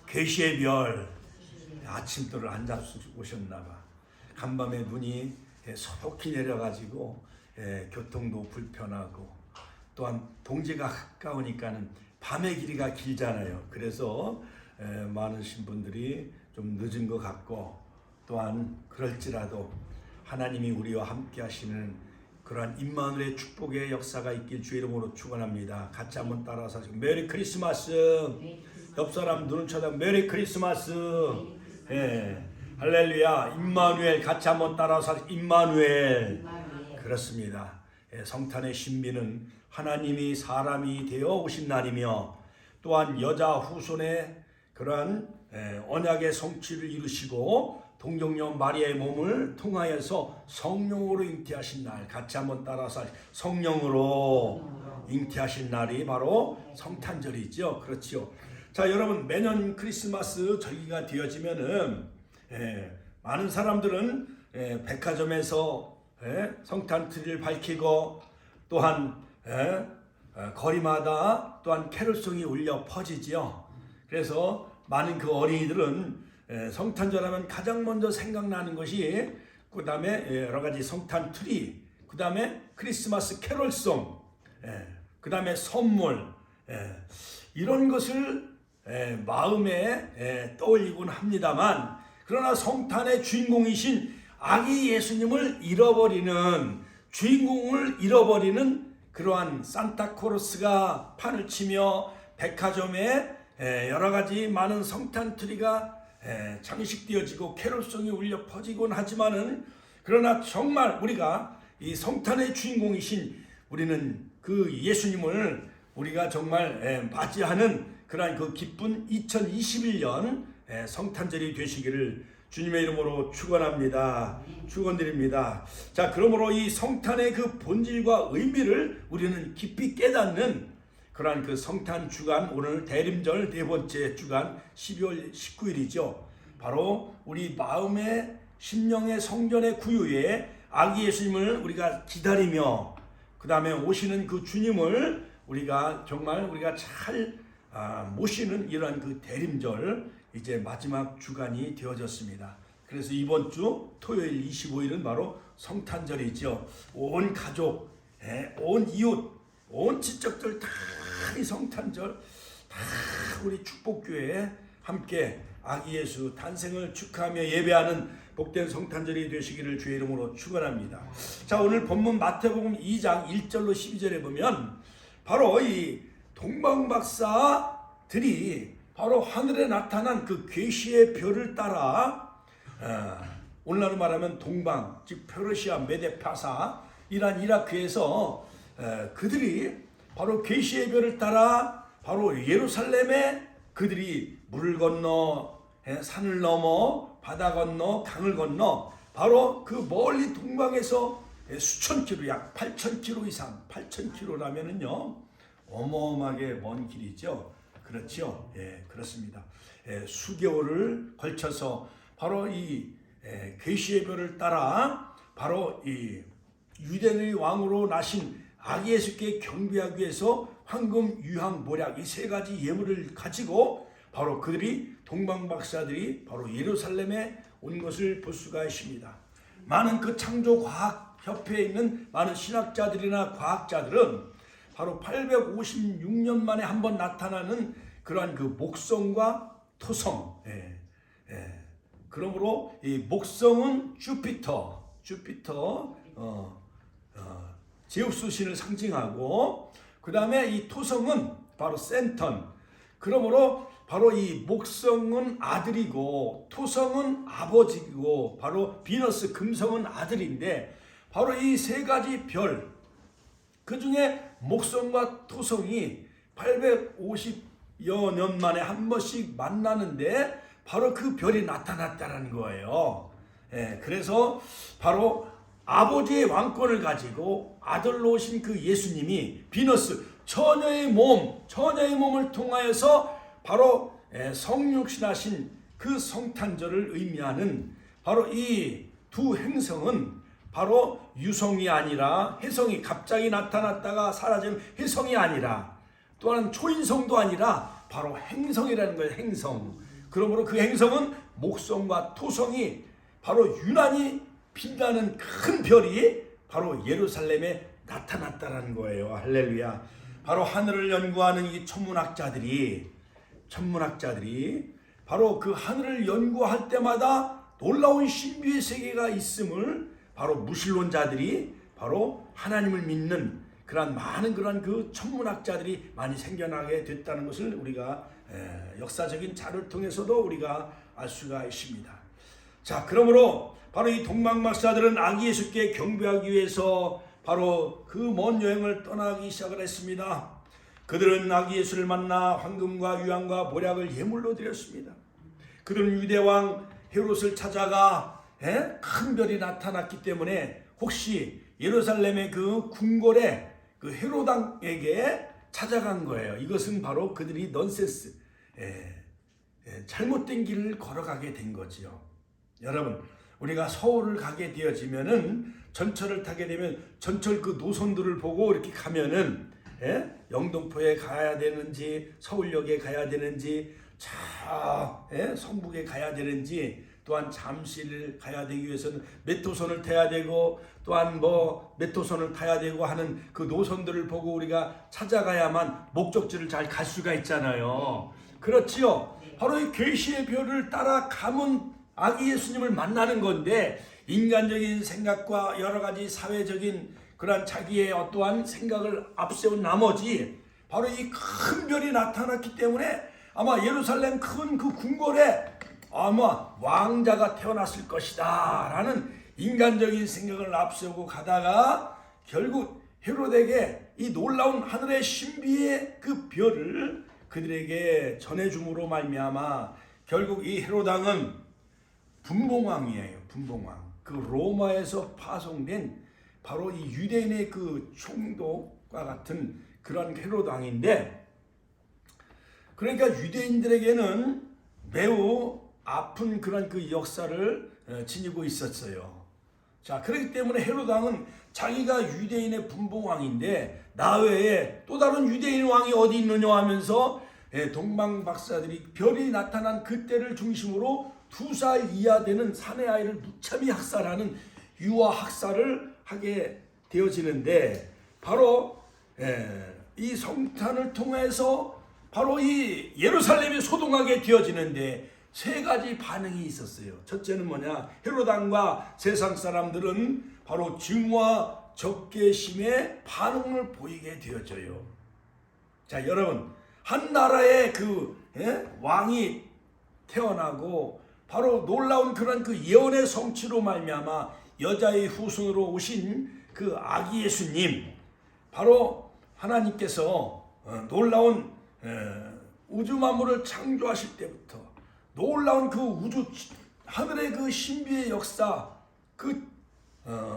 계시의 별 아침도를 안 잡수셨나 봐. 간밤에 눈이 소복히 내려가지고 교통도 불편하고 또한 동지가 가까우니까는 밤의 길이가 길잖아요. 그래서 많으신 분들이 좀 늦은 것 같고 또한 그럴지라도 하나님이 우리와 함께 하시는 그러한 임마누엘의 축복의 역사가 있길 주 이름으로 축원합니다. 같이 한번 따라서 메리 크리스마스. 옆 사람 눈을 쳐다 메리 크리스마스. 할렐루야. 임마누엘 같이 한번 따라서 임마누엘. 그렇습니다. 성탄의 신비는 하나님이 사람이 되어 오신 날이며 또한 여자 후손의 그러한 언약의 성취를 이루시고 동정녀 마리아의 몸을 통하여서 성령으로 잉태하신 날, 같이 한번 따라서 성령으로 잉태하신 날이 바로 성탄절이죠. 그렇죠. 자, 여러분, 매년 크리스마스 절기가 되어지면은 많은 사람들은 백화점에서 성탄 트리를 밝히고 또한 거리마다 또한 캐롤송이 울려 퍼지지요. 그래서 많은 그 어린이들은 성탄절 하면 가장 먼저 생각나는 것이 그 다음에 여러 가지 성탄 트리, 그 다음에 크리스마스 캐롤송, 그 다음에 선물, 이런 것을 마음에 떠올리곤 합니다만, 그러나 성탄의 주인공이신 아기 예수님을 잃어버리는, 주인공을 잃어버리는 그러한 산타크로스가 판을 치며 백화점에 여러 가지 많은 성탄 트리가 장식되어지고 캐롤송이 울려 퍼지곤 하지만은, 그러나 정말 우리가 이 성탄의 주인공이신 우리는 그 예수님을 우리가 정말 맞이하는 그러한 그 기쁜 2021년 성탄절이 되시기를 주님의 이름으로 축원합니다. 축원드립니다. 자, 그러므로 이 성탄의 그 본질과 의미를 우리는 깊이 깨닫는 그러한 그 성탄 주간, 오늘 대림절 네 번째 주간 12월 19일이죠. 바로 우리 마음의 심령의 성전의 구유에 아기 예수님을 우리가 기다리며 그 다음에 오시는 그 주님을 우리가 정말 우리가 잘 모시는 이러한 그 대림절 이제 마지막 주간이 되어졌습니다. 그래서 이번 주 토요일 25일은 바로 성탄절이죠. 온 가족, 온 이웃, 온 친척들 다 이 성탄절 다 우리 축복교회에 함께 아기 예수 탄생을 축하하며 예배하는 복된 성탄절이 되시기를 주의 이름으로 축원합니다. 자, 오늘 본문 마태복음 2장 1절로 12절에 보면 바로 이 동방박사들이 바로 하늘에 나타난 그 계시의 별을 따라 오늘날로 말하면 동방, 즉 페르시아 메데파사 이란 이라크에서 그들이 바로 계시의 별을 따라 바로 예루살렘에 그들이 물을 건너 산을 넘어 바다 건너 강을 건너 바로 그 멀리 동방에서 수천 킬로, 약 8천 킬로 이상, 8천 킬로라면은요 어마어마하게 먼 길이죠. 그렇죠. 그렇습니다. 수개월을 걸쳐서 바로 이 계시의 별을 따라 바로 이 유대인의 왕으로 나신 아기 예수께 경배하기 위해서 황금, 유향, 모략 이 세 가지 예물을 가지고 바로 그들이 동방박사들이 바로 예루살렘에 온 것을 볼 수가 있습니다. 많은 그 창조과학협회에 있는 많은 신학자들이나 과학자들은 바로 856년 만에 한 번 나타나는 그러한 그 목성과 토성. 그러므로 이 목성은 주피터, 제우스 신을 상징하고, 그 다음에 이 토성은 바로 센턴. 그러므로 바로 이 목성은 아들이고 토성은 아버지고 바로 비너스 금성은 아들인데, 바로 이 세 가지 별, 그 중에 목성과 토성이 850여 년 만에 한 번씩 만나는데 바로 그 별이 나타났다는 거예요. 그래서 바로 아버지의 왕권을 가지고 아들로 오신 그 예수님이 비너스, 처녀의 몸을 통하여서 바로 성육신하신 그 성탄절을 의미하는 바로 이 두 행성은 바로 유성이 아니라 혜성이, 갑자기 나타났다가 사라진 혜성이 아니라, 또한 초인성도 아니라 바로 행성이라는 거예요. 행성. 그러므로 그 행성은 목성과 토성이 바로 유난히 빛나는 큰 별이 바로 예루살렘에 나타났다는 거예요. 할렐루야. 바로 하늘을 연구하는 이 천문학자들이 바로 그 하늘을 연구할 때마다 놀라운 신비의 세계가 있음을 바로 무신론자들이 바로 하나님을 믿는 많은 그 천문학자들이 많이 생겨나게 됐다는 것을 우리가 역사적인 자료를 통해서도 우리가 알 수가 있습니다. 자, 그러므로 바로 이 동방박사들은 아기 예수께 경배하기 위해서 바로 그 먼 여행을 떠나기 시작을 했습니다. 그들은 아기 예수를 만나 황금과 유황과 모략을 예물로 드렸습니다. 그들은 유대왕 헤롯을 찾아가 큰 별이 나타났기 때문에 혹시 예루살렘의 그 궁궐에 그 헤롯 왕에게 찾아간 거예요. 이것은 바로 그들이 넌센스, 잘못된 길을 걸어가게 된 거지요. 여러분, 우리가 서울을 가게 되어지면은 전철을 타게 되면 전철 그 노선들을 보고 이렇게 가면은 영등포에 가야 되는지 서울역에 가야 되는지 성북에 가야 되는지 또한 잠실을 가야 되기 위해서는 몇 호선을 타야 되고 또한 몇 호선을 타야 되고 하는 그 노선들을 보고 우리가 찾아가야만 목적지를 잘 갈 수가 있잖아요. 그렇지요. 바로 이 계시의 별을 따라 가면 아기 예수님을 만나는 건데 인간적인 생각과 여러 가지 사회적인 그러한 자기의 어떠한 생각을 앞세운 나머지 바로 이 큰 별이 나타났기 때문에 아마 예루살렘 큰 그 궁궐에 아마 왕자가 태어났을 것이다 라는 인간적인 생각을 앞세우고 가다가 결국 헤롯에게 이 놀라운 하늘의 신비의 그 별을 그들에게 전해줌으로 말미암아 결국 이 헤롯 왕은 분봉왕이에요. 분봉왕. 그 로마에서 파송된 바로 이 유대인의 그 총독과 같은 그런 헤롯 왕인데, 그러니까 유대인들에게는 매우 아픈 그런 그 역사를 지니고 있었어요. 자, 그렇기 때문에 헤롯 왕은 자기가 유대인의 분봉왕인데 나 외에 또 다른 유대인 왕이 어디 있느냐 하면서 동방 박사들이 별이 나타난 그때를 중심으로 2살 이하 되는 사내 아이를 무참히 학살하는 유아 학살을 하게 되어지는데, 바로 이 성탄을 통해서 바로 이 예루살렘이 소동하게 되어지는데 세 가지 반응이 있었어요. 첫째는 뭐냐? 헤롯 왕과 세상 사람들은 바로 증오와 적개심의 반응을 보이게 되어져요. 자, 여러분, 한 나라의 그 왕이 태어나고 바로 놀라운 그런 그 예언의 성취로 말미암아 여자의 후손으로 오신 그 아기 예수님, 바로 하나님께서 놀라운 우주 만물을 창조하실 때부터 놀라운 그 우주 하늘의 그 신비의 역사, 그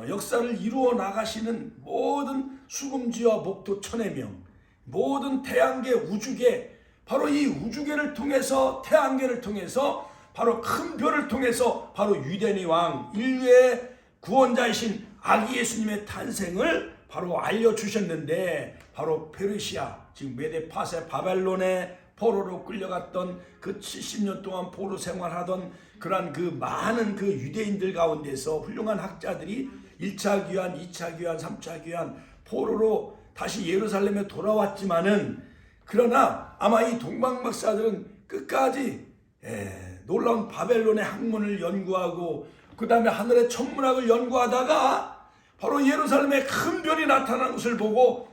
역사를 이루어 나가시는 모든 수금지와 목도 천의 명, 모든 태양계 우주계, 바로 이 우주계를 통해서 태양계를 통해서 바로 큰 별을 통해서 바로 유대인의 왕 인류의 구원자이신 아기 예수님의 탄생을 바로 알려주셨는데, 바로 페르시아, 지금 메데 파세 바벨론의 포로로 끌려갔던 그 70년 동안 포로 생활하던 그러한 그 많은 그 유대인들 가운데서 훌륭한 학자들이 1차 귀환, 2차 귀환, 3차 귀환 포로로 다시 예루살렘에 돌아왔지만은, 그러나 아마 이 동방박사들은 끝까지 놀라운 바벨론의 학문을 연구하고 그 다음에 하늘의 천문학을 연구하다가 바로 예루살렘에 큰 별이 나타난 것을 보고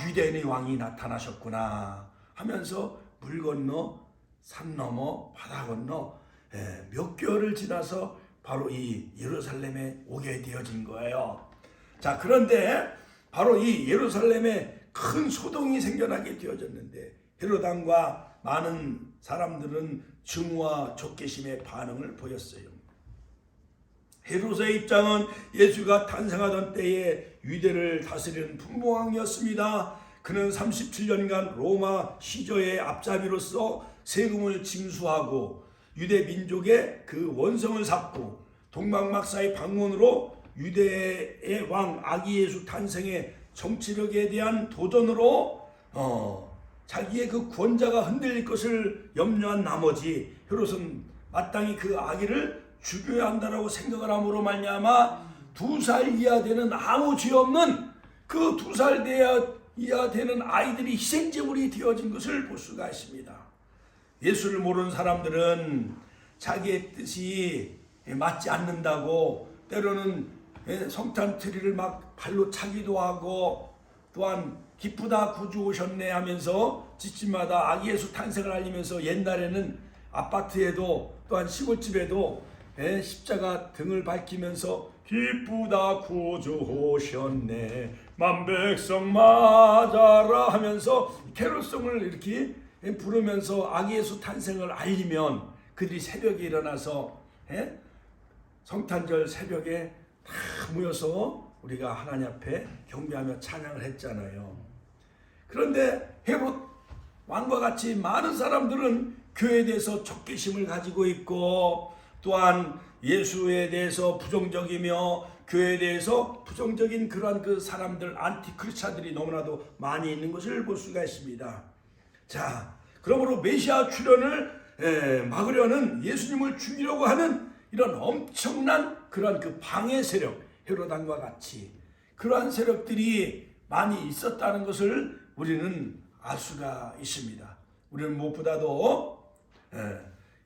유대인의 왕이 나타나셨구나 하면서 물 건너 산 넘어 바다 건너 몇 개월을 지나서 바로 이 예루살렘에 오게 되어진 거예요. 자, 그런데 바로 이 예루살렘에 큰 소동이 생겨나게 되어졌는데 헤롯 왕과 많은 사람들은 증오와 적개심의 반응을 보였어요. 헤롯의 입장은 예수가 탄생하던 때에 유대를 다스리는 분봉왕이었습니다. 그는 37년간 로마 시저의 앞잡이로서 세금을 징수하고 유대 민족의 그 원성을 샀고, 동방박사의 방문으로 유대의 왕 아기 예수 탄생의 정치력에 대한 도전으로 자기의 그 권자가 흔들릴 것을 염려한 나머지 헤롯은 마땅히 그 아기를 죽여야 한다라고 생각을 함으로 말미암아 2살 이하 되는 아무 죄 없는 그 2살 이하 되는 아이들이 희생제물이 되어진 것을 볼 수가 있습니다. 예수를 모르는 사람들은 자기의 뜻이 맞지 않는다고 때로는 성탄 트리를 막 발로 차기도 하고, 또한 기쁘다 구주 오셨네 하면서 집집마다 아기 예수 탄생을 알리면서, 옛날에는 아파트에도 또한 시골집에도 십자가 등을 밝히면서 기쁘다 구주 오셨네 만백성 맞아라 하면서 캐롤송을 이렇게 부르면서 아기 예수 탄생을 알리면 그들이 새벽에 일어나서 성탄절 새벽에 다 모여서 우리가 하나님 앞에 경배하며 찬양을 했잖아요. 그런데 헤롯 왕과 같이 많은 사람들은 교회에 대해서 적개심을 가지고 있고, 또한 예수에 대해서 부정적이며 교회에 대해서 부정적인 그러한 그 사람들, 안티크리스찬들이 너무나도 많이 있는 것을 볼 수가 있습니다. 자, 그러므로 메시아 출현을 막으려는, 예수님을 죽이려고 하는 이런 엄청난 그러한 그 방해 세력, 헤롯 왕과 같이 그러한 세력들이 많이 있었다는 것을 우리는 알 수가 있습니다. 우리는 무엇보다도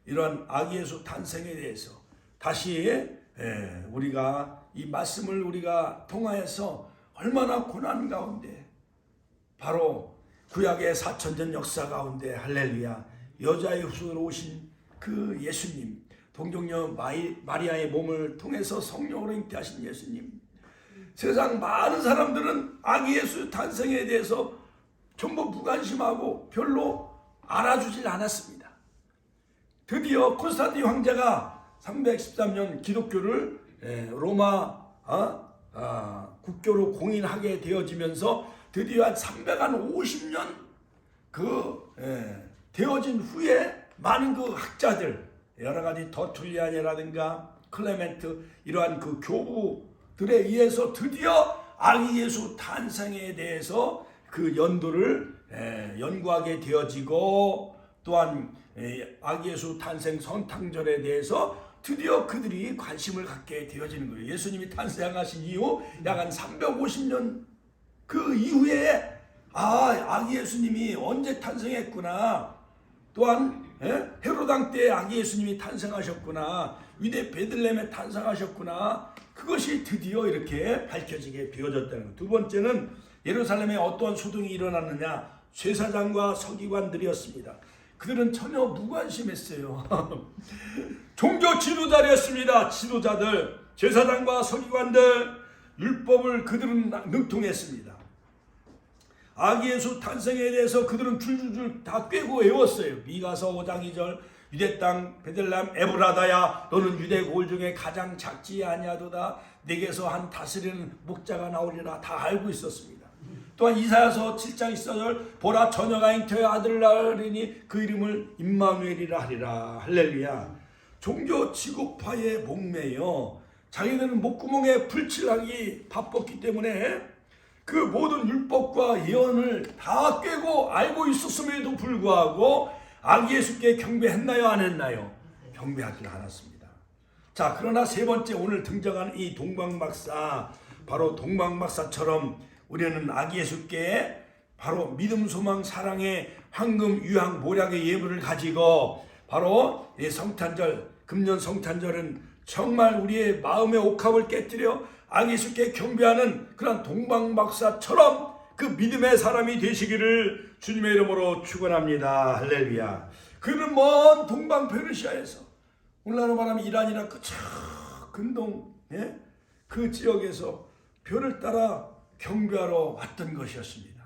이러한 아기 예수 탄생에 대해서 다시 우리가 이 말씀을 우리가 통하여서 얼마나 고난 가운데, 바로 구약의 4000년 역사 가운데 할렐루야, 여자의 후손으로 오신 그 예수님, 동정녀 마리아의 몸을 통해서 성령으로 잉태하신 예수님, 세상 많은 사람들은 아기 예수 탄생에 대해서 전부 무관심하고 별로 알아주질 않았습니다. 드디어 콘스탄틴 황제가 313년 기독교를 로마 국교로 공인하게 되어지면서 드디어 한 350년 되어진 후에 많은 그 학자들, 여러 가지 터툴리안이라든가 클레멘트, 이러한 그 교부들에 의해서 드디어 아기 예수 탄생에 대해서 그 연도를 연구하게 되어지고, 또한 아기 예수 탄생 성탄절에 대해서 드디어 그들이 관심을 갖게 되어지는 거예요. 예수님이 탄생하신 이후 약 한 350년 그 이후에 아기 예수님이 언제 탄생했구나, 또한 헤롯 왕 때 아기 예수님이 탄생하셨구나, 유대 베들레헴에 탄생하셨구나, 그것이 드디어 이렇게 밝혀지게 되어졌다는 것. 두 번째는 예루살렘에 어떠한 소동이 일어났느냐, 제사장과 서기관들이었습니다. 그들은 전혀 무관심했어요. 종교 지도자였습니다. 지도자들, 제사장과 서기관들, 율법을 그들은 능통했습니다. 아기 예수 탄생에 대해서 그들은 줄줄줄 다 꿰고 외웠어요. 미가서 5장 2절, 유대 땅 베들레헴 에브라다야, 너는 유대 고을 중에 가장 작지 아니하도다, 내게서 한 다스리는 목자가 나오리라, 다 알고 있었습니다. 또한 이사야서 7장 14절, 보라 처녀가 잉태하여 아들을 낳으리니 그 이름을 임마누엘이라 하리라. 할렐루야. 종교 지구파에 목매여 자기들은 목구멍에 불칠하기 바빴기 때문에 그 모든 율법과 예언을 다 꿰고 알고 있었음에도 불구하고 아기 예수께 경배했나요, 안 했나요? 경배하지 않았습니다. 자, 그러나 세 번째 오늘 등장한 이 동방박사, 바로 동방박사처럼 우리는 아기 예수께 바로 믿음, 소망, 사랑의 황금, 유황, 모략의 예물을 가지고 바로 이 성탄절, 금년 성탄절은 정말 우리의 마음의 옥합을 깨뜨려 아기 예수께 경배하는 그런 동방박사처럼 그 믿음의 사람이 되시기를 주님의 이름으로 축원합니다. 할렐루야. 그는 먼 동방 페르시아에서, 오늘날로 말하면 이란이나 그 근동 그 지역에서 별을 따라 경배하러 왔던 것이었습니다.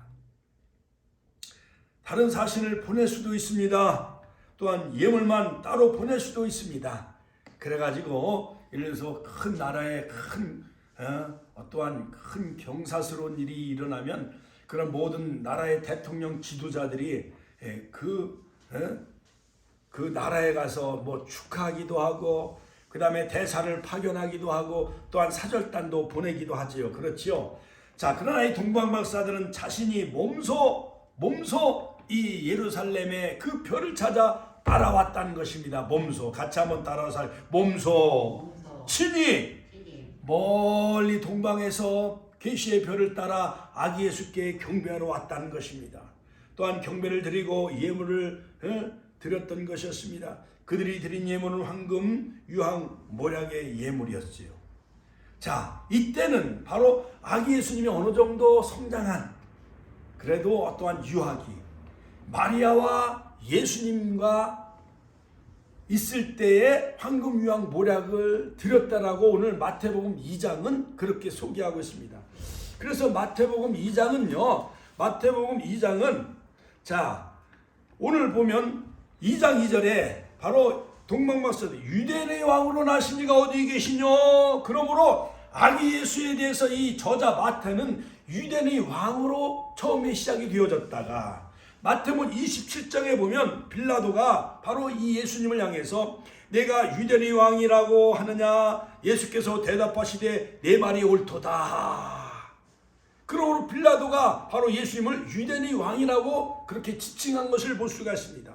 다른 사신을 보낼 수도 있습니다. 또한 예물만 따로 보낼 수도 있습니다. 그래가지고 예를 들어서 큰 나라에 또한 큰 경사스러운 일이 일어나면 그런 모든 나라의 대통령 지도자들이 그 나라에 가서 뭐 축하하기도 하고, 그 다음에 대사를 파견하기도 하고, 또한 사절단도 보내기도 하지요. 그렇지요. 자, 그러나 이 동방박사들은 자신이 몸소 이 예루살렘에 그 별을 찾아 따라왔다는 것입니다. 몸소 같이 한번 따라서 몸소 친히 멀리 동방에서 계시의 별을 따라 아기 예수께 경배하러 왔다는 것입니다. 또한 경배를 드리고 예물을 드렸던 것이었습니다. 그들이 드린 예물은 황금, 유황, 모략의 예물이었지요. 자, 이때는 바로 아기 예수님이 어느 정도 성장한, 그래도 어떠한 유학이 마리아와 예수님과 있을 때에 황금, 유황, 모략을 드렸다라고 오늘 마태복음 2장은 그렇게 소개하고 있습니다. 그래서 마태복음 2장은요, 자, 오늘 보면 2장 2절에 바로 동방박사들 유대인의 왕으로 나신 이가 어디 계시뇨? 그러므로 아기 예수에 대해서 이 저자 마태는 유대인의 왕으로 처음에 시작이 되어졌다가 마태복음 27장에 보면 빌라도가 바로 이 예수님을 향해서 내가 유대인의 왕이라고 하느냐? 예수께서 대답하시되 내 말이 옳도다. 그러므로 빌라도가 바로 예수님을 유대인의 왕이라고 그렇게 지칭한 것을 볼 수가 있습니다.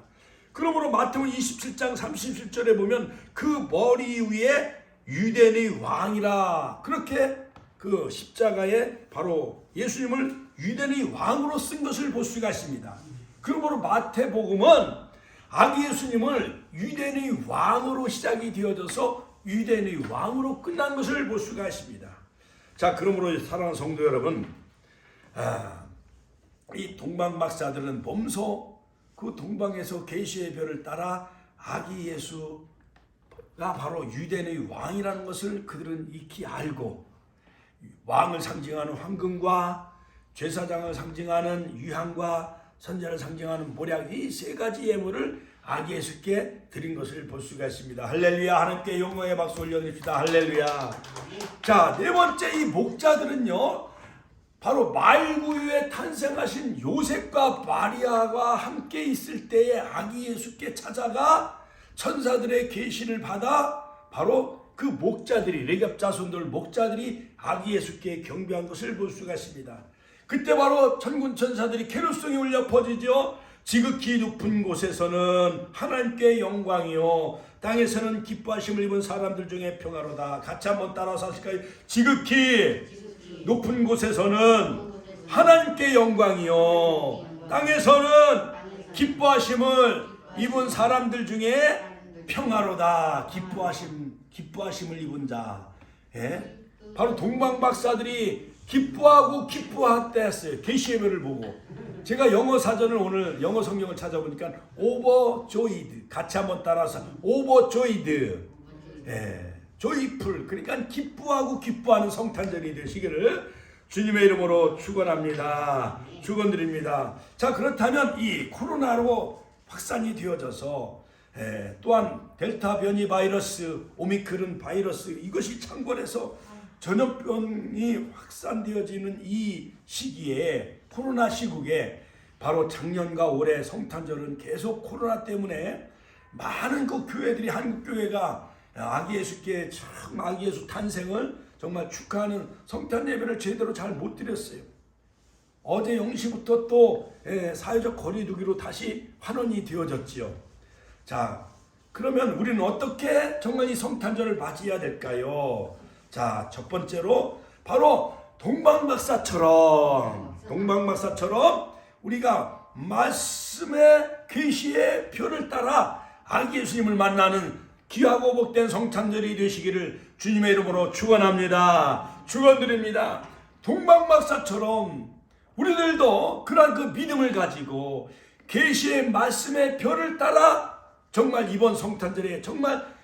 그러므로 마태복음 27장 37절에 보면 그 머리 위에 유대인의 왕이라, 그렇게 그 십자가에 바로 예수님을 유대인의 왕으로 쓴 것을 볼 수가 있습니다. 그러므로 마태복음은 아기 예수님을 유대인의 왕으로 시작이 되어져서 유대인의 왕으로 끝난 것을 볼 수가 있습니다. 자, 그러므로 사랑하는 성도 여러분, 이 동방박사들은 몸소 그 동방에서 계시의 별을 따라 아기 예수가 바로 유대인의 왕이라는 것을 그들은 익히 알고, 왕을 상징하는 황금과 제사장을 상징하는 유향과 선자를 상징하는 모략, 이 세 가지 예물을 아기 예수께 드린 것을 볼 수가 있습니다. 할렐루야. 하나님께 영광의 박수 올려드립시다. 할렐루야. 자, 네 번째, 이 목자들은요, 바로 말구유에 탄생하신 요셉과 마리아가 함께 있을 때에 아기 예수께 찾아가 천사들의 계시를 받아 바로 그 목자들이, 레갑 자손들 목자들이 아기 예수께 경배한 것을 볼 수가 있습니다. 그때 바로 천군 천사들이 캐롤송이 울려 퍼지죠. 지극히 높은 곳에서는 하나님께 영광이요, 땅에서는 기뻐하심을 입은 사람들 중에 평화로다. 같이 한번 따라서 하실까요? 지극히 높은 곳에서는 하나님께 영광이요, 땅에서는 기뻐하심을 입은 사람들 중에 평화로다. 기뻐하심을 입은 자. 예? 바로 동방박사들이 기뻐하다 했어요. 계시의 별을 보고. 제가 영어 사전을 오늘 영어 성경을 찾아보니까 overjoyed, 같이 한번 따라서 overjoyed, joyful, 그러니까 기뻐하는 성탄절이 되시기를 주님의 이름으로 축원합니다. 축원드립니다. 자, 그렇다면 이 코로나로 확산이 되어져서 또한 델타 변이 바이러스, 오미크론 바이러스, 이것이 창궐해서 전염병이 확산되어지는 이 시기에, 코로나 시국에 바로 작년과 올해 성탄절은 계속 코로나 때문에 많은 그 교회들이, 한국 교회가 아기 예수께 참 아기 예수 탄생을 정말 축하하는 성탄 예배를 제대로 잘 못 드렸어요. 어제 0시부터 또 사회적 거리두기로 다시 환원이 되어졌지요. 자, 그러면 우리는 어떻게 정말 이 성탄절을 맞이해야 될까요? 자, 첫 번째로 바로 동방박사처럼 우리가 말씀의 계시의 별을 따라 아기 예수님을 만나는 귀하고 복된 성탄절이 되시기를 주님의 이름으로 축원합니다. 축원드립니다. 동방박사처럼 우리들도 그러한 그 믿음을 가지고 계시의 말씀의 별을 따라 정말 이번 성탄절에 정말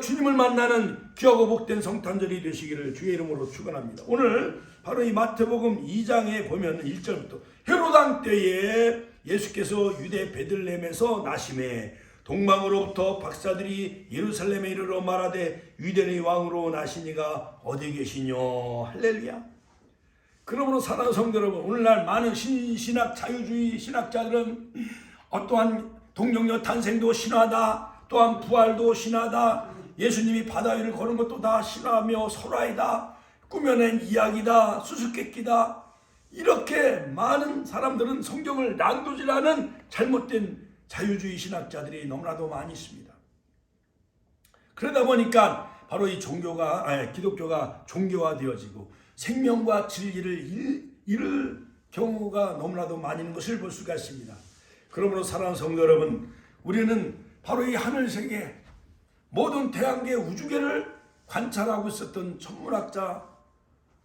주님을 만나는 귀하고 복된 성탄절이 되시기를 주의 이름으로 축원합니다. 오늘 바로 이 마태복음 2장에 보면 1절부터 헤로당 때에 예수께서 유대 베들레헴에서 나심에 동방으로부터 박사들이 예루살렘에 이르러 말하되 유대인의 왕으로 나시니가 어디 계시뇨. 할렐루야. 그러므로 사랑하는 성도 여러분, 오늘날 많은 신신학 자유주의 신학자들은 어떠한 동정녀 탄생도 신화다, 또한 부활도 신화다, 예수님이 바다 위를 걸은 것도 다 신화며 설화이다, 꾸며낸 이야기다, 수수께끼다, 이렇게 많은 사람들은 성경을 낭독질하는 잘못된 자유주의 신학자들이 너무나도 많이 있습니다. 그러다 보니까 바로 이 기독교가 종교화되어지고 생명과 진리를 잃을 경우가 너무나도 많이 있는 것을 볼 수가 있습니다. 그러므로 사랑하는 성도 여러분, 우리는 바로 이 하늘세계 모든 태양계 우주계를 관찰하고 있었던 천문학자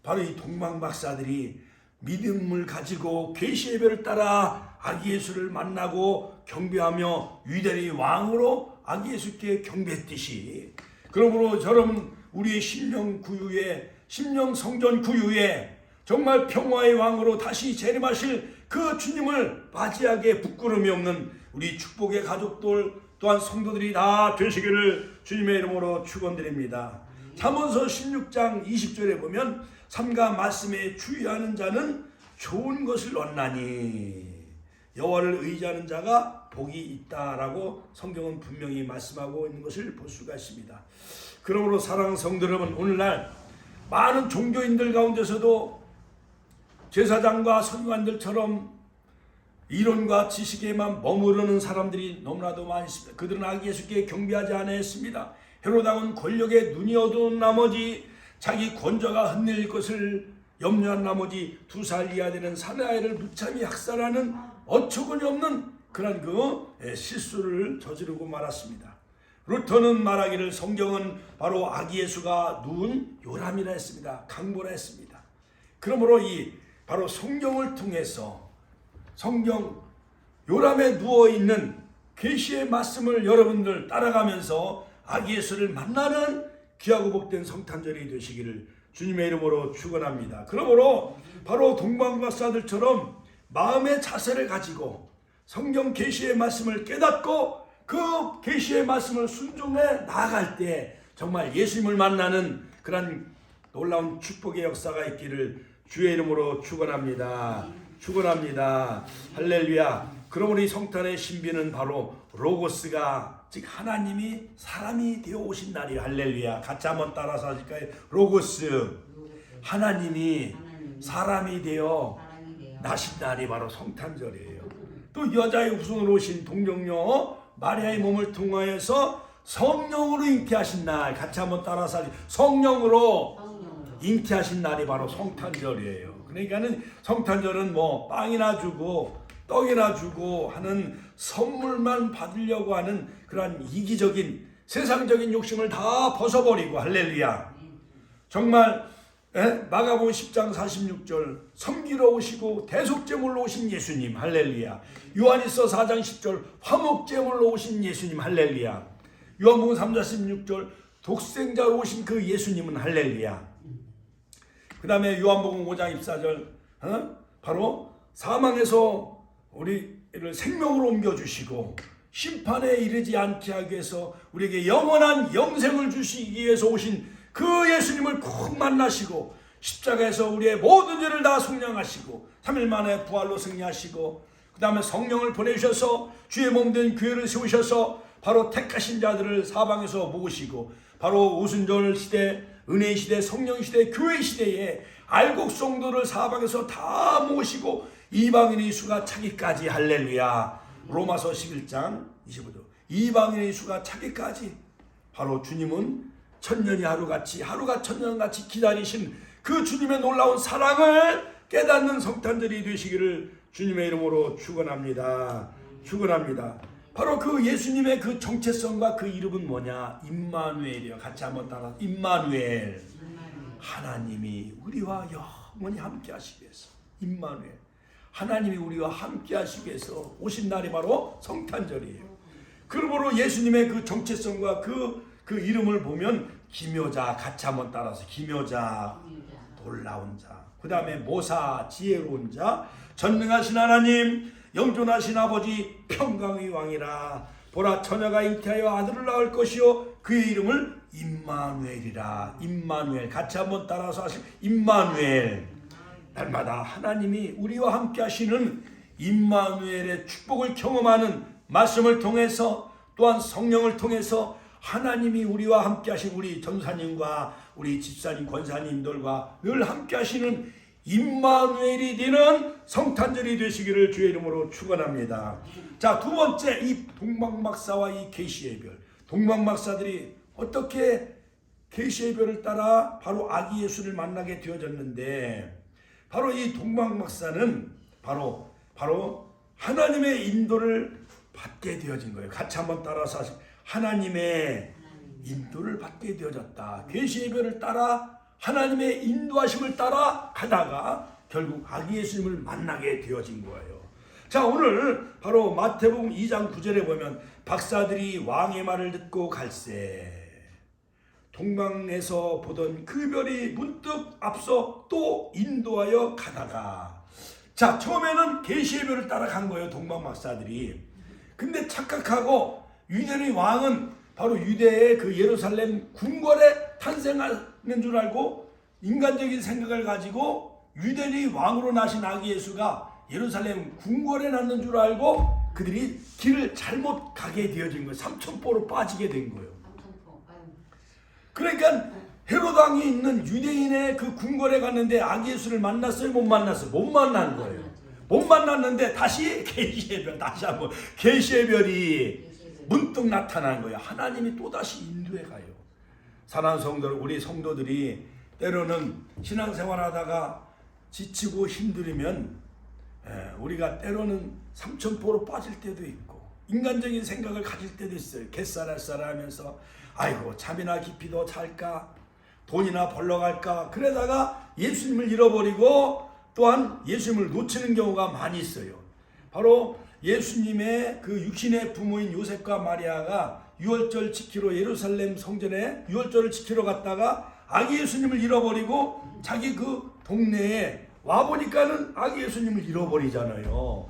바로 이 동방 박사들이 믿음을 가지고 계시 예배를 따라 아기 예수를 만나고 경배하며 위대한 왕으로 아기 예수께 경배했듯이, 그러므로 여러분 우리의 심령 구유에, 심령 성전 구유에 정말 평화의 왕으로 다시 재림하실 그 주님을 맞이하게 부끄러움이 없는 우리 축복의 가족들 또한 성도들이 다 되시기를 주님의 이름으로 축원드립니다. 잠언서 16장 20절에 보면 삼가 말씀에 주의하는 자는 좋은 것을 얻나니 여호와를 의지하는 자가 복이 있다라고 성경은 분명히 말씀하고 있는 것을 볼 수가 있습니다. 그러므로 사랑하는 성도 여러분, 오늘날 많은 종교인들 가운데서도 제사장과 서기관들처럼 이론과 지식에만 머무르는 사람들이 너무나도 많이 있습니다. 그들은 아기 예수께 경배하지 않았습니다. 헤롯 왕은 권력에 눈이 어두운 나머지 자기 권좌가 흔들릴 것을 염려한 나머지 2살 이하 되는 사내아이를 무참히 학살하는 어처구니 없는 그런 실수를 저지르고 말았습니다. 루터는 말하기를 성경은 바로 아기 예수가 누운 요람이라 했습니다. 강보라 했습니다. 그러므로 바로 성경을 통해서 성경 요람에 누워있는 계시의 말씀을 여러분들 따라가면서 아기 예수를 만나는 귀하고 복된 성탄절이 되시기를 주님의 이름으로 축원합니다. 그러므로 바로 동방박사들처럼 마음의 자세를 가지고 성경 계시의 말씀을 깨닫고 그 계시의 말씀을 순종해 나아갈 때 정말 예수님을 만나는 그런 놀라운 축복의 역사가 있기를 주의 이름으로 축원합니다. 축원합니다. 할렐루야. 그러므로 이 성탄의 신비는 바로 로고스가, 즉 하나님이 사람이 되어 오신 날이에요. 할렐루야. 같이 한번 따라서 하실까요? 로고스, 하나님이 사람이 되어 나신 날이 바로 성탄절이에요. 또 여자의 후손으로 오신 동정녀 마리아의 몸을 통하여서 성령으로 잉태하신 날, 같이 한번 따라서 하실까요? 성령으로 잉태하신 날이 바로 성탄절이에요. 그러니까는 성탄절은 빵이나 주고 떡이나 주고 하는 선물만 받으려고 하는 그런 이기적인 세상적인 욕심을 다 벗어버리고, 할렐루야. 정말 마가복음 10장 46절 섬기러 오시고 대속제물로 오신 예수님, 할렐루야. 요한일서 4장 10절 화목제물로 오신 예수님, 할렐루야. 요한복음 3장 16절 독생자로 오신 그 예수님은 할렐루야. 그 다음에 요한복음 5장 24절 바로 사망에서 우리를 생명으로 옮겨주시고 심판에 이르지 않게 하기 위해서 우리에게 영원한 영생을 주시기 위해서 오신 그 예수님을 꼭 만나시고 십자가에서 우리의 모든 죄를 다 속량하시고 3일 만에 부활로 승리하시고 그 다음에 성령을 보내주셔서 주의 몸된 교회를 세우셔서 바로 택하신 자들을 사방에서 모으시고 바로 오순절 시대, 은혜 시대, 성령 시대, 교회 시대에 알곡 성도를 사방에서 다 모으시고 이방인의 수가 차기까지, 할렐루야. 로마서 11장 25절 이방인의 수가 차기까지 바로 주님은 천년이 하루같이, 하루가 천년같이 기다리신 그 주님의 놀라운 사랑을 깨닫는 성탄절이 되시기를 주님의 이름으로 축원합니다. 축원합니다. 바로 그 예수님의 그 정체성과 그 이름은 뭐냐? 임마누엘이요. 같이 한번 따라. 임마누엘. 하나님이 우리와 영원히 함께 하시기 위해서. 임마누엘. 하나님이 우리와 함께 하시기 위해서 오신 날이 바로 성탄절이에요. 그러므로 예수님의 그 정체성과 그 이름을 보면 기묘자, 같이 한번 따라서. 기묘자, 놀라운 자. 그 다음에 모사, 지혜로운 자. 전능하신 하나님, 영존하신 아버지, 평강의 왕이라. 보라, 처녀가 잉태하여 아들을 낳을 것이요 그의 이름을 임마누엘이라. 임마누엘. 같이 한번 따라서 하실. 임마누엘. 날마다 하나님이 우리와 함께 하시는 임마누엘의 축복을 경험하는 말씀을 통해서, 또한 성령을 통해서 하나님이 우리와 함께 하신 우리 전사님과 우리 집사님, 권사님들과 늘 함께 하시는 임마누엘이 되는 성탄절이 되시기를 주의 이름으로 축원합니다. 자, 두 번째, 이 동방박사와 이 계시의 별. 동방박사들이 어떻게 계시의 별을 따라 바로 아기 예수를 만나게 되어졌는데, 바로 이 동방박사는 바로 하나님의 인도를 받게 되어진 거예요. 같이 한번 따라서 하나님의 인도를 받게 되어졌다. 계시의 별을 따라 하나님의 인도하심을 따라 가다가 결국 아기 예수님을 만나게 되어진 거예요. 자, 오늘 바로 마태복음 2장 9절에 보면 박사들이 왕의 말을 듣고 갈새 동방에서 보던 그 별이 문득 앞서 또 인도하여 가다가, 자, 처음에는 계시의 별을 따라간 거예요, 동방 박사들이. 근데 착각하고 유대의 왕은 바로 유대의 그 예루살렘 궁궐에 탄생하는 줄 알고 인간적인 생각을 가지고 유대의 왕으로 나신 아기 예수가 예루살렘 궁궐에 낳는 줄 알고 그들이 길을 잘못 가게 되어진 거예요. 삼천포로 빠지게 된 거예요. 그러니까 헤롯 왕이 있는 유대인의 그 궁궐에 갔는데 아기 예수를 만났어요? 못 만났어요? 못 만난 거예요. 못 만났는데 다시 계시의 별, 다시 한번 계시의 별이 문득 나타난 거예요. 하나님이 또다시 인도해 가요. 사랑하는 성도들, 우리 성도들이 때로는 신앙생활하다가 지치고 힘들면 우리가 때로는 삼천포로 빠질 때도 있고 인간적인 생각을 가질 때도 있어요. 갯살알살 하면서 아이고 잠이나 깊이 더 잘까, 돈이나 벌러 갈까, 그러다가 예수님을 잃어버리고 또한 예수님을 놓치는 경우가 많이 있어요. 바로 예수님의 그 육신의 부모인 요셉과 마리아가 유월절 지키러 예루살렘 성전에 유월절을 지키러 갔다가 아기 예수님을 잃어버리고 자기 그 동네에 와보니까는 아기 예수님을 잃어버리잖아요.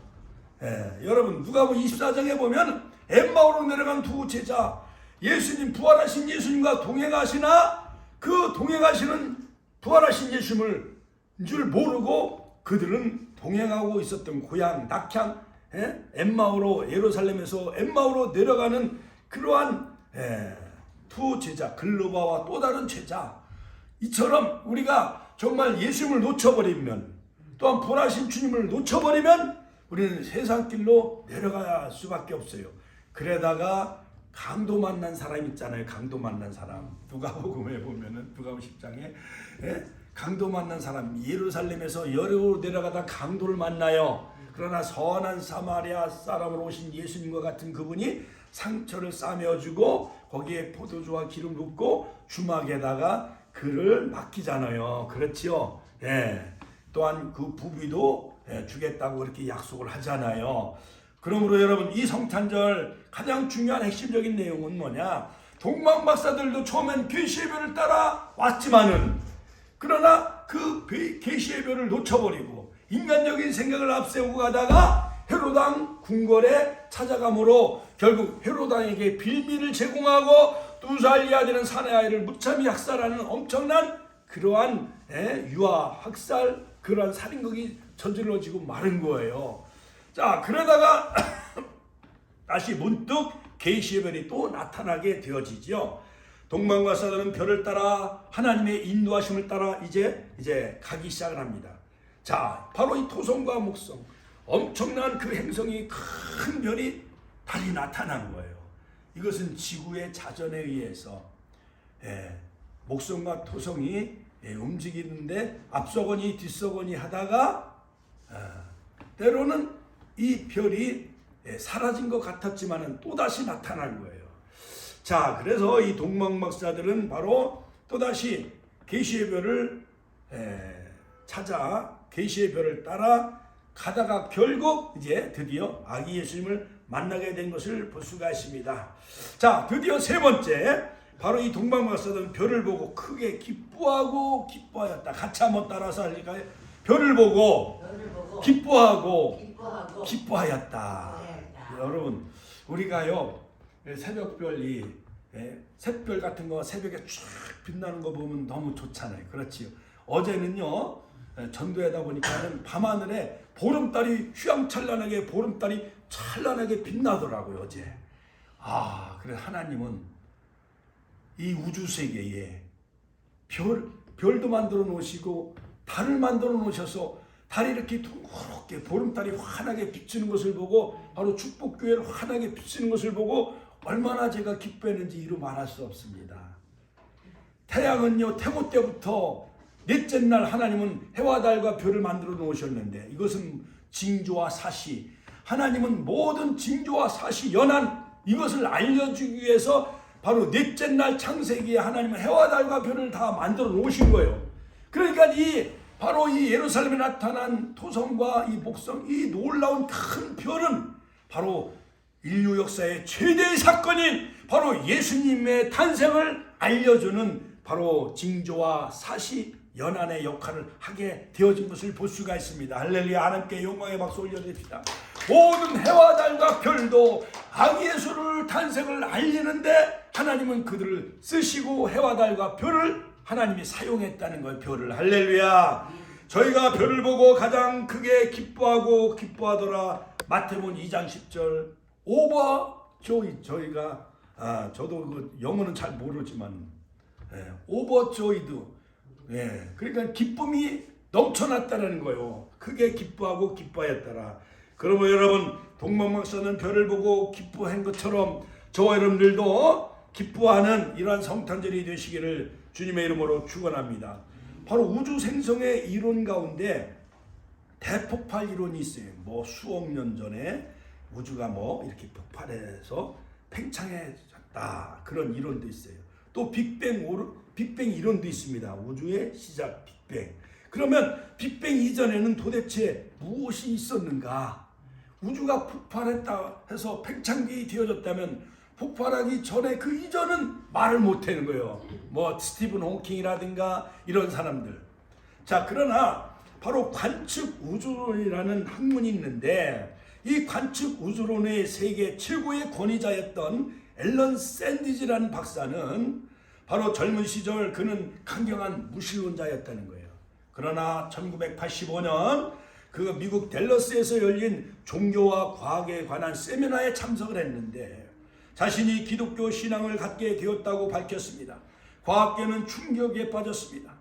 여러분 누가복음 24장에 보면 엠마오로 내려간 두 제자, 예수님, 부활하신 예수님과 동행하시나 그 동행하시는 부활하신 예수님을 줄 모르고 그들은 동행하고 있었던 고향 낙향 엠마오로, 예루살렘에서 엠마오로 내려가는 그러한 두 제자, 글로바와 또 다른 제자, 이처럼 우리가 정말 예수님을 놓쳐버리면, 또한 부활하신 주님을 놓쳐버리면 우리는 세상길로 내려갈 수밖에 없어요. 그러다가 강도 만난 사람 있잖아요. 강도 만난 사람. 누가복음에 보면은 누가복음 10장에 강도 만난 사람, 예루살렘에서 여리고로 내려가다 강도를 만나요. 그러나 선한 사마리아 사람으로 오신 예수님과 같은 그분이 상처를 싸매어주고 거기에 포도주와 기름 붓고 주막에다가 그를 맡기잖아요. 그렇지요. 또한 그 부비도 주겠다고 그렇게 약속을 하잖아요. 그러므로 여러분, 이 성탄절 가장 중요한 핵심적인 내용은 뭐냐? 동방박사들도 처음엔 계시의 별을 따라 왔지만은, 그러나 그 계시의 별을 놓쳐버리고 인간적인 생각을 앞세우고 가다가 헤롯 왕 궁궐에 찾아가므로 결국 헤롯 왕에게 빌미를 제공하고 2살 이하 되는 사내 아이를 무참히 학살하는 엄청난 그러한 유아 학살, 그러한 살인극이 저질러지고 마른 거예요. 자, 그러다가 다시 문득 계시의 별이 또 나타나게 되어지죠. 동방박사들은 별을 따라 하나님의 인도하심을 따라 이제 가기 시작을 합니다. 자, 바로 이 토성과 목성, 엄청난 그 행성이, 큰 별이 다시 나타난 거예요. 이것은 지구의 자전에 의해서 목성과 토성이 움직이는데 앞서거니 뒤서거니 하다가 때로는 이 별이 사라진 것 같았지만은 또다시 나타난 거예요. 자, 그래서 이 동방박사들은 바로 또다시 계시의 별을 찾아 계시의 별을 따라 가다가 결국 이제 드디어 아기 예수님을 만나게 된 것을 볼 수가 있습니다. 자, 드디어 세 번째, 바로 이 동방박사들은 별을 보고 크게 기뻐하고 기뻐하였다. 같이 한번 따라서 할까요? 별을 보고 기뻐하고 기뻐하였다. 여러분, 우리가요 새벽별이 샛별 같은 거 새벽에 쫙 빛나는 거 보면 너무 좋잖아요. 그렇지요. 어제는요 전도하다 보니까는 밤하늘에 보름달이 휘황찬란하게, 보름달이 찬란하게 빛나더라고요. 어제. 그래 하나님은 이 우주 세계에 별도 만들어 놓으시고 달을 만들어 놓으셔서 달이 이렇게 둥그렇게 보름달이 환하게 비치는 것을 보고 바로 축복교회를 환하게 비치는 것을 보고 얼마나 제가 기뻐했는지 이루 말할 수 없습니다. 태양은요 태고 때부터 넷째 날 하나님은 해와 달과 별을 만들어 놓으셨는데 이것은 징조와 사시, 하나님은 모든 징조와 사시 연한 이것을 알려주기 위해서 바로 넷째 날 창세기에 하나님은 해와 달과 별을 다 만들어 놓으신 거예요. 그러니까 바로 이 예루살렘에 나타난 토성과 이 목성, 이 놀라운 큰 별은 바로 인류 역사의 최대의 사건인 바로 예수님의 탄생을 알려주는 바로 징조와 사시 연한의 역할을 하게 되어진 것을 볼 수가 있습니다. 할렐루야. 하나님께 영광의 박수 올려드립니다. 모든 해와 달과 별도 아기 예수를 탄생을 알리는데 하나님은 그들을 쓰시고 해와 달과 별을 하나님이 사용했다는 걸 별을 할렐루야. 저희가 별을 보고 가장 크게 기뻐하고 기뻐하더라. 마태복음 2장 10절 오버조이 저희가 저도 그 영어는 잘 모르지만 오버조이드 그러니까 기쁨이 넘쳐났다는 거예요. 크게 기뻐하고 기뻐했더라. 그러면 여러분 동방박사는 별을 보고 기뻐한 것처럼 저와 여러분들도 기뻐하는 이러한 성탄절이 되시기를 주님의 이름으로 축원합니다. 바로 우주 생성의 이론 가운데 대폭발 이론이 있어요. 뭐 수억 년 전에 우주가 뭐 이렇게 폭발해서 팽창해졌다 그런 이론도 있어요. 또 빅뱅 이론도 있습니다. 우주의 시작 빅뱅. 그러면 빅뱅 이전에는 도대체 무엇이 있었는가? 우주가 폭발했다 해서 팽창기 되어졌다면 폭발하기 전에 그 이전은 말을 못하는 거예요. 뭐 스티븐 호킹이라든가 이런 사람들. 자, 그러나 바로 관측 우주론이라는 학문이 있는데 이 관측 우주론의 세계 최고의 권위자였던 앨런 샌디지라는 박사는 바로 젊은 시절 그는 강경한 무신론자였다는 거예요. 그러나 1985년 그 미국 댈러스에서 열린 종교와 과학에 관한 세미나에 참석을 했는데 자신이 기독교 신앙을 갖게 되었다고 밝혔습니다. 과학계는 충격에 빠졌습니다.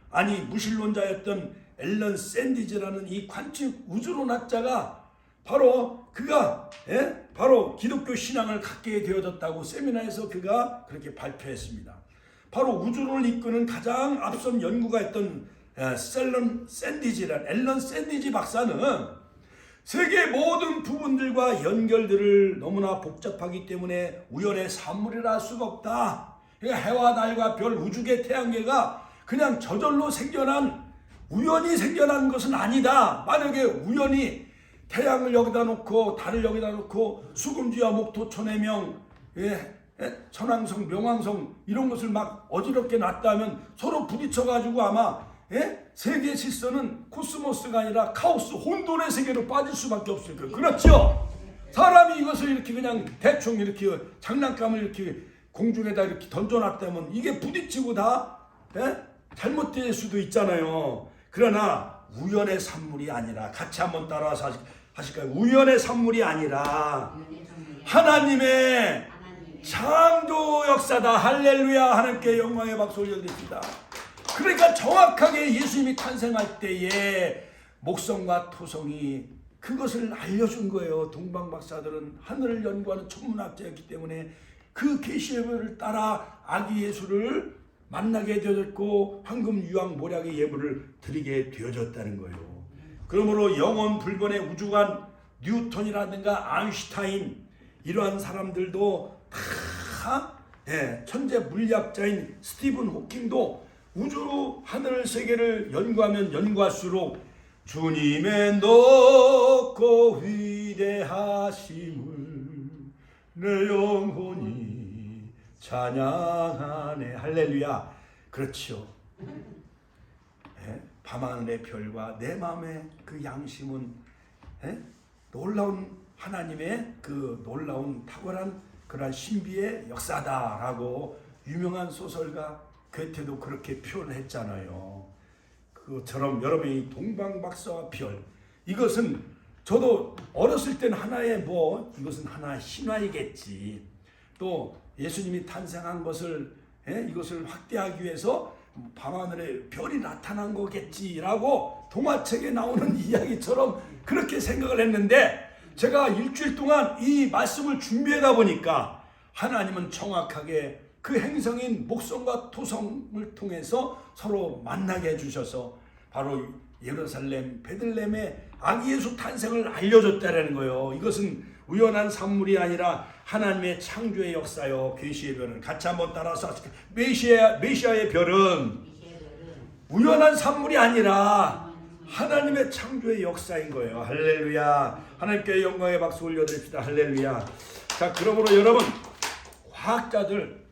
아니 무신론자였던 앨런 샌디지라는 이 관측 우주론학자가 바로 그가 바로 기독교 신앙을 갖게 되어졌다고 세미나에서 그가 그렇게 발표했습니다. 바로 우주론을 이끄는 가장 앞선 연구가 했던 앨런 샌디지 박사는 세계 모든 부분들과 연결들을 너무나 복잡하기 때문에 우연의 산물이라 할 수가 없다. 그러니까 해와 달과 별, 우주계, 태양계가 그냥 저절로 생겨난 우연히 생겨난 것은 아니다. 만약에 우연히 태양을 여기다 놓고 달을 여기다 놓고 수금지와 목토 천해명 천왕성 명왕성 이런 것을 막 어지럽게 놨다면 서로 부딪혀가지고 아마 세계 질서는 코스모스가 아니라 카오스 혼돈의 세계로 빠질 수밖에 없을 거예요. 그렇죠? 사람이 이것을 이렇게 그냥 대충 이렇게 장난감을 이렇게 공중에다 이렇게 던져놨다면 이게 부딪히고 다 잘못될 수도 있잖아요. 그러나 우연의 산물이 아니라 같이 한번 따라서 하실까요? 우연의 산물이 아니라 하나님의 창조 역사다. 할렐루야. 하나님께 영광의 박수 올려드립니다. 그러니까 정확하게 예수님이 탄생할 때에 목성과 토성이 그것을 알려준 거예요. 동방박사들은 하늘을 연구하는 천문학자였기 때문에 그 계시를 따라 아기 예수를 만나게 되어졌고 황금 유황 모략의 예물을 드리게 되어졌다는 거예요. 그러므로 영원 불변의 우주관 뉴턴이라든가 아인슈타인 이러한 사람들도 다 천재 물리학자인 스티븐 호킹도 우주 하늘 세계를 연구하면 연구할수록 주님의 높고 위대하심을 내 영혼이 찬양하네. 할렐루야. 그렇죠. 밤하늘의 별과 내 마음의 그 양심은 놀라운 하나님의 그 놀라운 탁월한 그러한 신비의 역사다라고 유명한 소설가 괴테도 그렇게 표현했잖아요. 그처럼 여러분이 동방박사와 별 이것은 저도 어렸을 때는 하나의 이것은 하나의 신화이겠지. 또 예수님이 탄생한 것을 이것을 확대하기 위해서 밤하늘에 별이 나타난 거겠지라고 동화책에 나오는 이야기처럼 그렇게 생각을 했는데, 제가 일주일 동안 이 말씀을 준비하다 보니까 하나님은 정확하게 그 행성인 목성과 토성을 통해서 서로 만나게 해주셔서 바로 예루살렘 베들레헴의 아기 예수 탄생을 알려줬다라는 거예요. 이것은 우연한 산물이 아니라 하나님의 창조의 역사요, 계시의 별은. 같이 한번 따라서 메시아의 별은 우연한 산물이 아니라 하나님의 창조의 역사인 거예요. 할렐루야. 하나님께 영광의 박수 올려드립시다. 할렐루야. 자, 그러므로 여러분, 과학자들,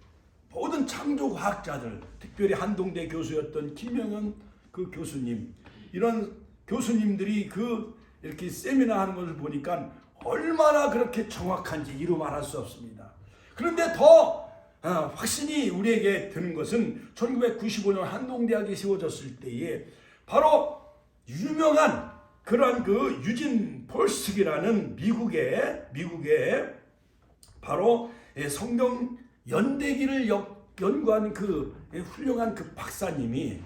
모든 창조 과학자들, 특별히 한동대 교수였던 김명현 그 교수님, 이런 교수님들이 이렇게 세미나 하는 것을 보니까 얼마나 그렇게 정확한지 이루 말할 수 없습니다. 그런데 더 확신이 우리에게 드는 것은 1995년 한동대학이 세워졌을 때에 바로 유명한 그러한 그 유진 폴스틱이라는 미국의 바로 성경 연대기를 연구한 그 훌륭한 그 박사님이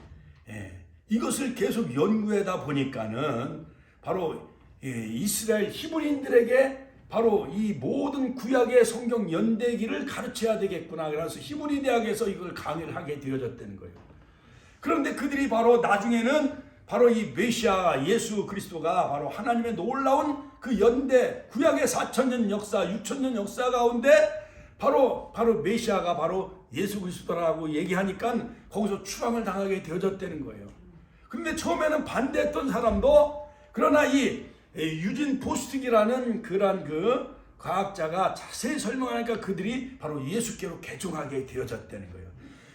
이것을 계속 연구하다 보니까는 바로 이스라엘 히브리인들에게 바로 이 모든 구약의 성경 연대기를 가르쳐야 되겠구나. 그래서 히브리 대학에서 이걸 강의를 하게 되어졌다는 거예요. 그런데 그들이 바로 나중에는 바로 이 메시아 예수 그리스도가 바로 하나님의 놀라운 그 연대 구약의 4,000년 역사, 6,000년 역사 가운데 바로 메시아가 바로 예수 그리스도라고 얘기하니까 거기서 추방을 당하게 되어졌다는 거예요. 근데 처음에는 반대했던 사람도, 그러나 이 유진 포스틱이라는 그런 그 과학자가 자세히 설명하니까 그들이 바로 예수께로 개종하게 되어졌다는 거예요.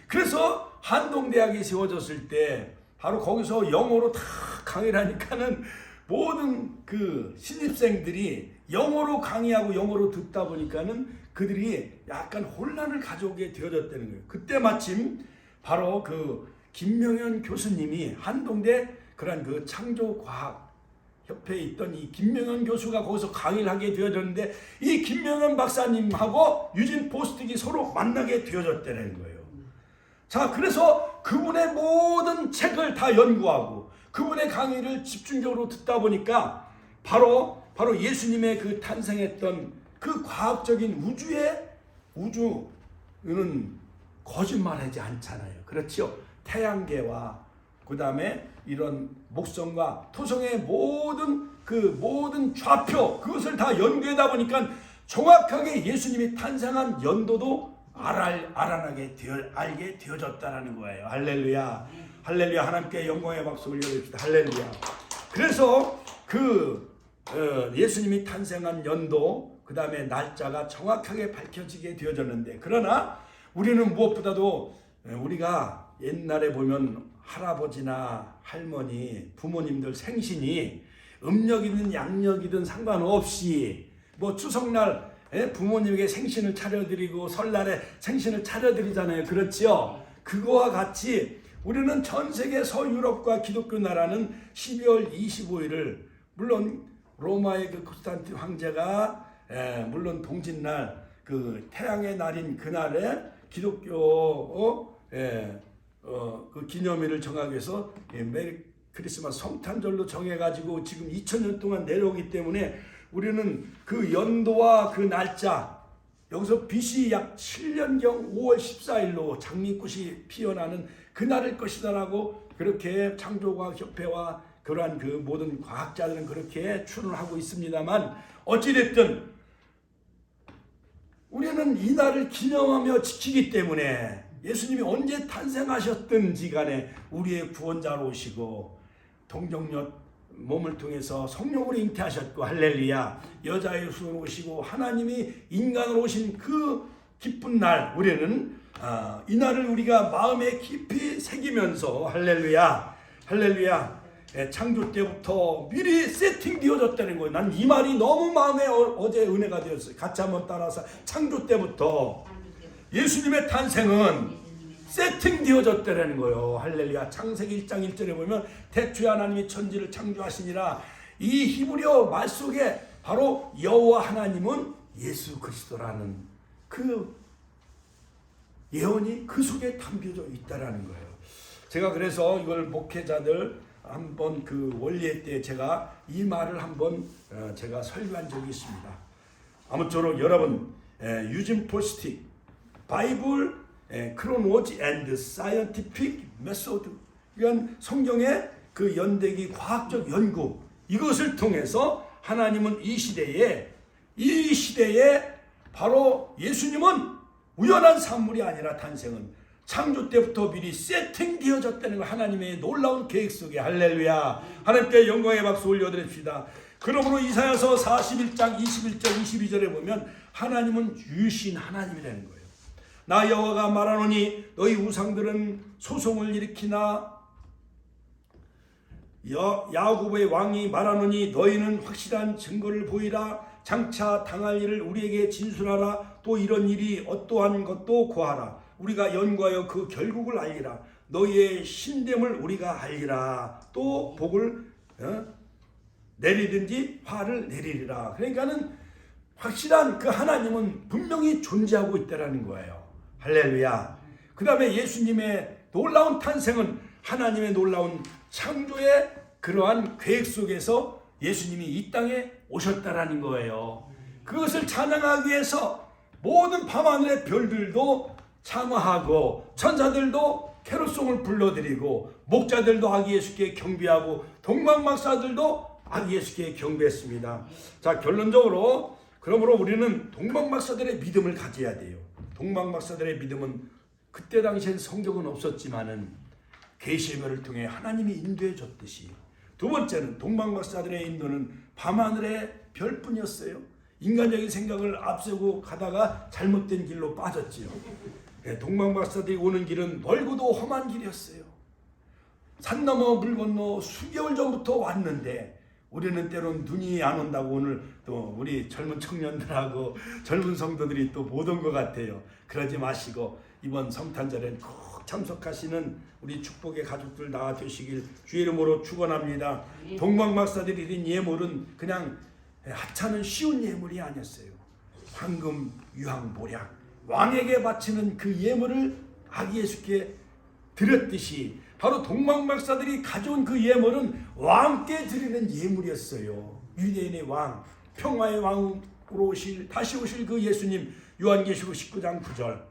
그래서 한동대학이 세워졌을 때 바로 거기서 영어로 다 강의를 하니까는 모든 그 신입생들이 영어로 강의하고 영어로 듣다 보니까는 그들이 약간 혼란을 가져오게 되어졌다는 거예요. 그때 마침 바로 그 김명현 교수님이 한동대 그런 그 창조과학 협회에 있던 이 김명현 교수가 거기서 강의를 하게 되어졌는데, 이 김명현 박사님하고 유진 포스틱이 서로 만나게 되어졌다는 거예요. 자, 그래서 그분의 모든 책을 다 연구하고 그분의 강의를 집중적으로 듣다 보니까 바로 예수님의 그 탄생했던 그 과학적인 우주는 거짓말하지 않잖아요. 그렇죠? 태양계와 그 다음에 이런 목성과 토성의 모든 좌표, 그것을 다 연구하다 보니까 정확하게 예수님이 탄생한 연도도 알게 되어졌다는 거예요. 할렐루야. 할렐루야. 하나님께 영광의 박수 올려드립시다. 할렐루야. 그래서 예수님이 탄생한 연도, 그 다음에 날짜가 정확하게 밝혀지게 되어졌는데, 그러나 우리는 무엇보다도 우리가 옛날에 보면 할아버지나 할머니, 부모님들 생신이 음력이든 양력이든 상관없이 뭐 추석날 부모님에게 생신을 차려드리고 설날에 생신을 차려드리잖아요. 그렇죠? 그거와 같이 우리는 전 세계 서유럽과 기독교 나라는 12월 25일을 물론 로마의 그 콘스탄틴 황제가 물론 동짓날 그 태양의 날인 그날에 기독교 그 기념일을 정하기 위해서 메리 크리스마스 성탄절로 정해가지고 지금 2000년 동안 내려오기 때문에 우리는 그 연도와 그 날짜, 여기서 BC 약 7년경 5월 14일로 장미꽃이 피어나는 그날일 것이다라고 그렇게 창조과학협회와 그러한 그 모든 과학자들은 그렇게 추론하고 있습니다만, 어찌됐든 우리는 이 날을 기념하며 지키기 때문에 예수님이 언제 탄생하셨든지 간에 우리의 구원자로 오시고 동정녀 몸을 통해서 성령으로 잉태하셨고, 할렐루야, 여자의 수로 오시고 하나님이 인간으로 오신 그 기쁜 날, 우리는 이 날을 우리가 마음에 깊이 새기면서 할렐루야, 창조 때부터 미리 세팅되어졌다는 거예요. 난 이 말이 너무 마음에 어제 은혜가 되었어요. 같이 한번 따라서, 창조 때부터 예수님의 탄생은 세팅되어졌다는 거예요. 할렐루야. 창세기 1장 1절에 보면 태초에 하나님이 천지를 창조하시니라, 이 히브리어 말 속에 바로 여호와 하나님은 예수 그리스도라는 그 예언이 그 속에 담겨져 있다라는 거예요. 제가 그래서 이걸 목회자들 한번 그 원리회 때 제가 이 말을 한번 제가 설교한 적이 있습니다. 아무쪼록 여러분 유진 포스틱 바이블 크로노지 앤드 사이언티픽 메소드 이건 성경의 그 연대기 과학적 연구 이것을 통해서 하나님은 이 시대에 바로 예수님은 우연한 산물이 아니라 탄생은 창조 때부터 미리 세팅되어졌다는 걸 하나님의 놀라운 계획 속에 할렐루야 하나님께 영광의 박수 올려드립시다. 그러므로 이사야서 41장 21절 22절에 보면 하나님은 유신 하나님이라는 거예요. 나 여호와가 말하노니 너희 우상들은 소송을 일으키나 야곱의 왕이 말하노니 너희는 확실한 증거를 보이라 장차 당할 일을 우리에게 진술하라 또 이런 일이 어떠한 것도 고하라 우리가 연구하여 그 결국을 알리라 너희의 신됨을 우리가 알리라 또 복을 내리든지 화를 내리리라. 그러니까는 확실한 그 하나님은 분명히 존재하고 있다라는 거예요. 할렐루야. 그 다음에 예수님의 놀라운 탄생은 하나님의 놀라운 창조의 그러한 계획 속에서 예수님이 이 땅에 오셨다라는 거예요. 그것을 찬양하기 위해서 모든 밤하늘의 별들도 참화하고 천사들도 캐롤송을 불러드리고 목자들도 아기 예수께 경배하고 동방박사들도 아기 예수께 경배했습니다. 자, 결론적으로 그러므로 우리는 동방박사들의 믿음을 가져야 돼요. 동방박사들의 믿음은 그때 당시엔 성경은 없었지만은 계시별을 통해 하나님이 인도해 줬듯이 두 번째는 동방박사들의 인도는 밤하늘의 별뿐이었어요. 인간적인 생각을 앞세우고 가다가 잘못된 길로 빠졌지요. 동방박사들이 오는 길은 멀고도 험한 길이었어요. 산 넘어 물 건너 수개월 전부터 왔는데 우리는 때론 눈이 안 온다고 오늘 또 우리 젊은 청년들하고 젊은 성도들이 또 못 온 것 같아요. 그러지 마시고 이번 성탄절엔 꼭 참석하시는 우리 축복의 가족들 다 되시길 주의 이름으로 축원합니다. 동방박사들이 드린 예물은 그냥 하찮은 쉬운 예물이 아니었어요. 황금, 유황, 모략 왕에게 바치는 그 예물을 아기 예수께 드렸듯이 바로 동방박사들이 가져온 그 예물은 왕께 드리는 예물이었어요. 유대인의 왕, 평화의 왕으로 다시 오실 그 예수님. 요한계시록 19장 9절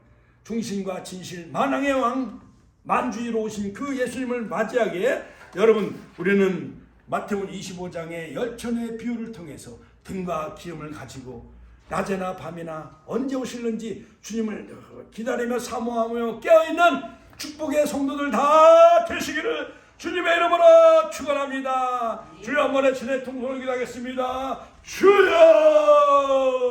중심과 진실 만왕의 왕 만주의로 오신 그 예수님을 맞이하기에 여러분 우리는 마태복음 25장의 열천의 비유를 통해서 등과 기름을 가지고 낮에나 밤이나 언제 오실는지 주님을 기다리며 사모하며 깨어있는 축복의 성도들 다 되시기를 주님의 이름으로 축원합니다. 주여 한번 외치네 통성을 기도하겠습니다. 주여.